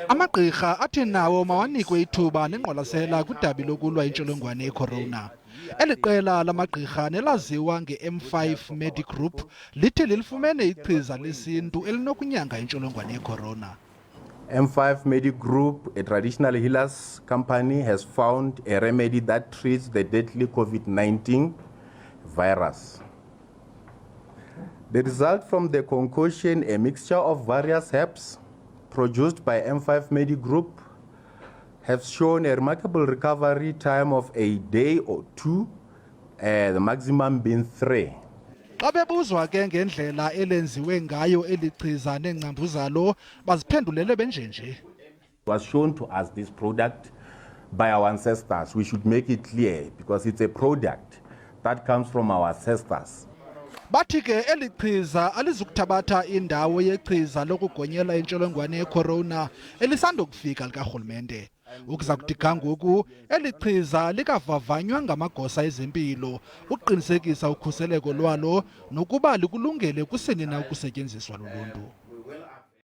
Amagqirha athi nawo mawanikwe ithuba nengqwalasela kwidabi lokulwa intsholongwane ye-corona. Eli qela lamagqirha nelaziwa nge-M5 Medic Group lithi lilifumene ichiza lesintu elinokunyanga intsholongwane ye-corona. M5 Medic Group, a traditional healers company, has found a remedy that treats the deadly COVID-19 virus. The result from the concoction, a mixture of various herbs produced by M5 Medic Group, have shown a remarkable recovery time of a day or two, the maximum being 3. Xa bebuzwa ke ngendlela elenziwe ngayo eli chiza neengcambuzalo baziphendulele benjenje. It was shown to us this product by our ancestors. We should make it clear because it's a product that comes from our ancestors. Bathi ke eli chiza alizukuthabatha indawo yechiza lokugonyela intsholongwane ye-corona elisandokufika likarhulumente. Ukuza kuthi ga ngoku eli chiza likavavanywa ngamagosa ezempilo ukuqinisekisa ukhuseleko lwalo nokuba likulungele kusini na ukusetyenziswa luluntu.